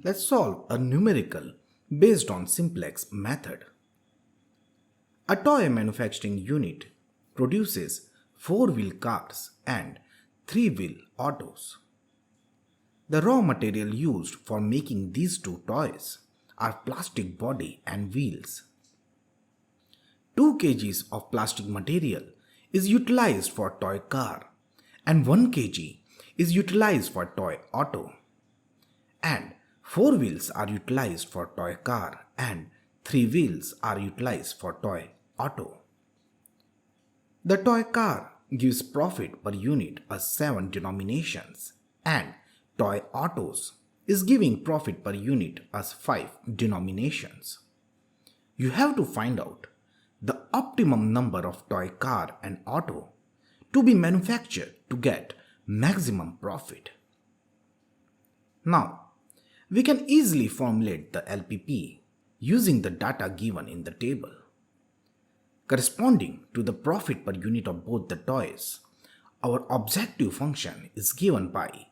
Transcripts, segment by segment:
Let's solve a numerical based on simplex method. A toy manufacturing unit produces 4-wheel cars and 3-wheel autos. The raw material used for making these two toys are plastic body and wheels. 2 kgs of plastic material is utilized for toy car and 1 kg is utilized for toy auto. And 4 wheels are utilized for toy car and 3 wheels are utilized for toy auto. The toy car gives profit per unit as 7 denominations and toy autos is giving profit per unit as 5 denominations. You have to find out the optimum number of toy car and auto to be manufactured to get maximum profit. Now, we can easily formulate the LPP using the data given in the table. Corresponding to the profit per unit of both the toys, our objective function is given by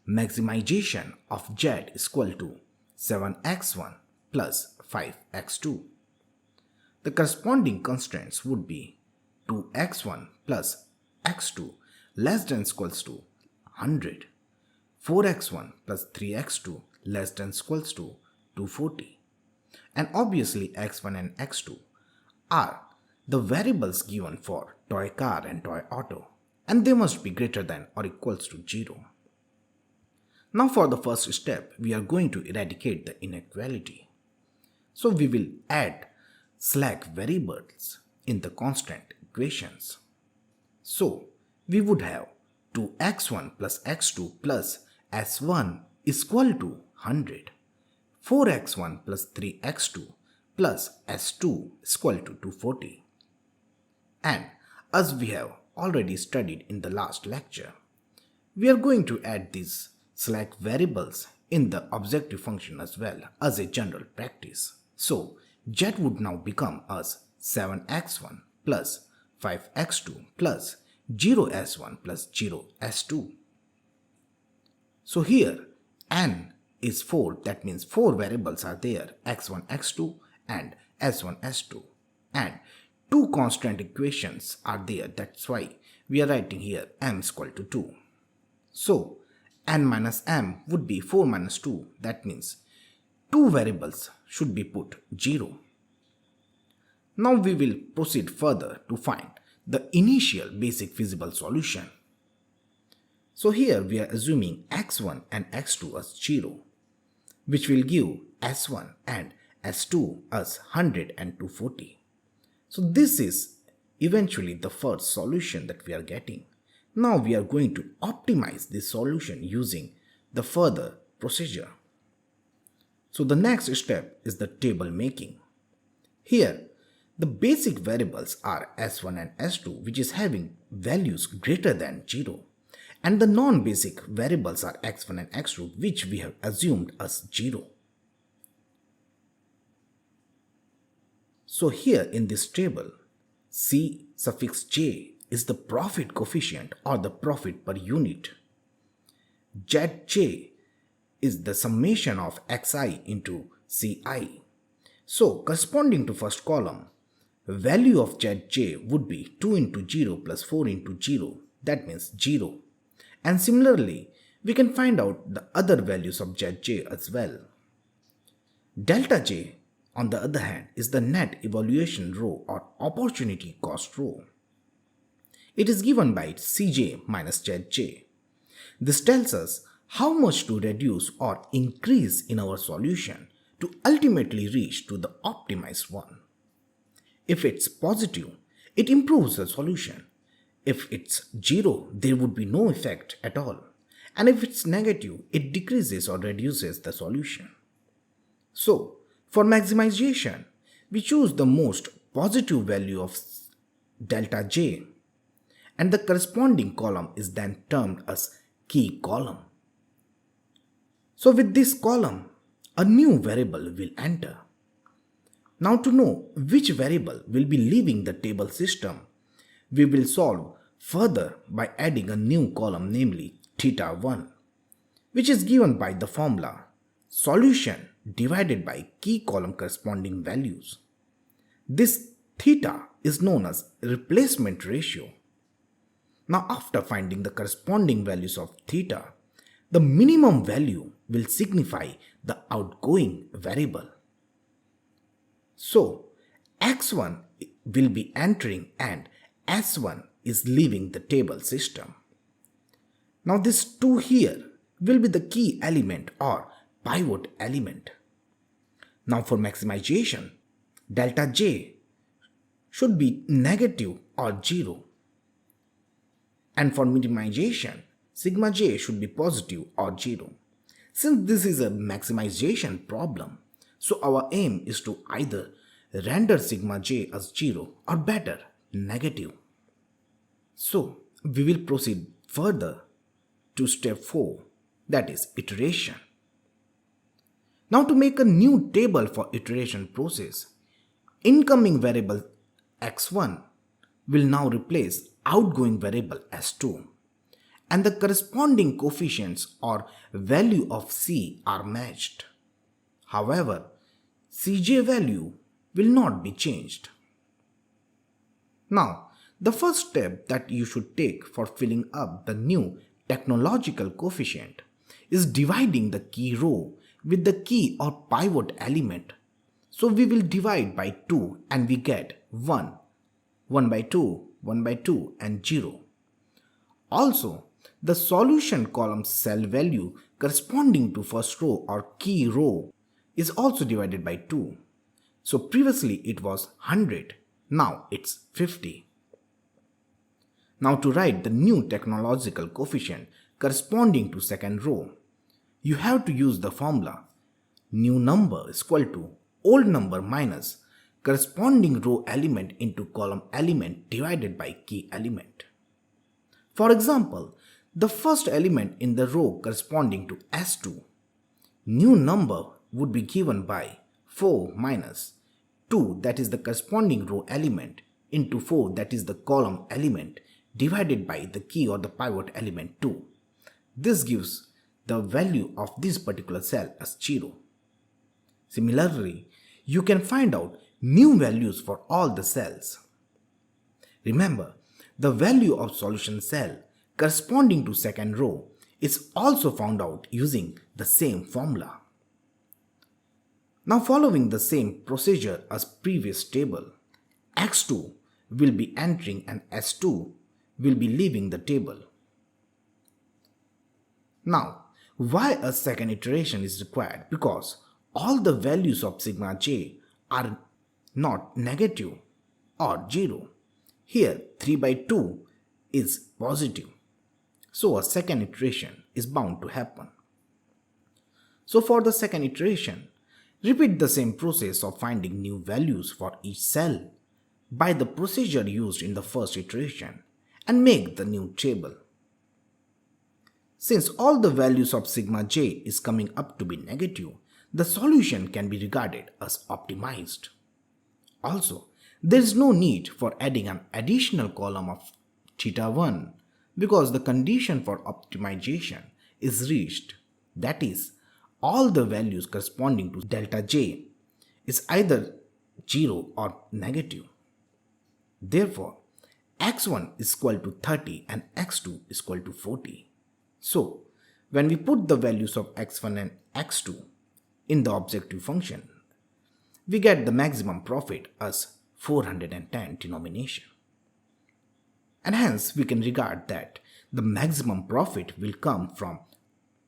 maximization of z is equal to 7x1 plus 5x2. The corresponding constraints would be 2x1 plus x2 less than equals to 100, 4x1 plus 3x2 less than equals to 240. And obviously x1 and x2 are the variables given for toy car and toy auto, and they must be greater than or equals to 0. Now for the first step, we are going to eradicate the inequality. So we will add slack variables in the constant equations. So we would have 2x1 plus x2 plus s1 is equal to 100, 4x1 plus 3x2 plus s2 is equal to 240. And as we have already studied in the last lecture, we are going to add these slack variables in the objective function as well as a general practice. So z would now become as 7x1 plus 5x2 plus 0s1 plus 0s2. So here n is 4, that means 4 variables are there, x1, x2 and s1, s2, and 2 constant equations are there, that's why we are writing here m is equal to 2. So n minus m would be 4 minus 2, that means 2 variables should be put 0. Now we will proceed further to find the initial basic feasible solution. So here we are assuming x1 and x2 as 0, which will give s1 and s2 as 100 and 240. So this is eventually the first solution that we are getting. Now we are going to optimize this solution using the further procedure. So the next step is the table making. Here the basic variables are s1 and s2, which is having values greater than 0, and the non-basic variables are x1 and x2, which we have assumed as 0. So here in this table, c suffix j is the profit coefficient or the profit per unit. Zj is the summation of xi into ci. So corresponding to first column, value of Zj would be 2 into 0 plus 4 into 0, that means 0. And similarly, we can find out the other values of Zj as well. Delta j, on the other hand, is the net evaluation row or opportunity cost row. It is given by Cj minus Zj. This tells us how much to reduce or increase in our solution to ultimately reach to the optimized one. If it's positive, it improves the solution. If it's 0, there would be no effect at all. And if it's negative, it decreases or reduces the solution. So, for maximization, we choose the most positive value of delta j, and the corresponding column is then termed as key column. So with this column, a new variable will enter. Now to know which variable will be leaving the table system, we will solve further by adding a new column, namely theta1, which is given by the formula solution divided by key column corresponding values. This theta is known as replacement ratio. Now after finding the corresponding values of theta, the minimum value will signify the outgoing variable. So x1 will be entering and s1 is leaving the table system. Now this 2 here will be the key element or pivot element. Now for maximization, delta j should be negative or 0. And for minimization, sigma j should be positive or 0. Since this is a maximization problem, so our aim is to either render sigma j as 0 or better, negative. So we will proceed further to step 4, that is iteration. Now to make a new table for iteration process, incoming variable x1 will now replace outgoing variable s2 and the corresponding coefficients or value of c are matched. However, cj value will not be changed. Now, the first step that you should take for filling up the new technological coefficient is dividing the key row with the key or pivot element. So we will divide by 2 and we get 1, 1 by 2, 1 by 2 and 0. Also, the solution column cell value corresponding to first row or key row is also divided by 2. So previously it was 100, now it's 50. Now to write the new technological coefficient corresponding to second row, you have to use the formula new number is equal to old number minus corresponding row element into column element divided by key element. For example, the first element in the row corresponding to S2, new number would be given by 4 minus 2, that is the corresponding row element, into 4, that is the column element, divided by the key or the pivot element 2. This gives the value of this particular cell as 0. Similarly, you can find out new values for all the cells. Remember, the value of solution cell corresponding to second row is also found out using the same formula. Now following the same procedure as previous table, x2 will be entering and s2 will be leaving the table. Now, why a second iteration is required? Because all the values of sigma j are not negative or 0. Here 3 by 2 is positive. So a second iteration is bound to happen. So for the second iteration, repeat the same process of finding new values for each cell by the procedure used in the first iteration and make the new table. Since all the values of sigma j is coming up to be negative, the solution can be regarded as optimized. Also, there is no need for adding an additional column of theta 1 because the condition for optimization is reached. That is, all the values corresponding to delta j is either 0 or negative. Therefore, x1 is equal to 30 and x2 is equal to 40. So, when we put the values of x1 and x2 in the objective function, we get the maximum profit as 410 denomination. And hence we can regard that the maximum profit will come from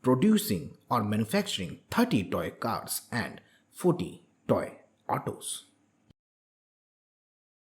producing or manufacturing 30 toy cars and 40 toy autos.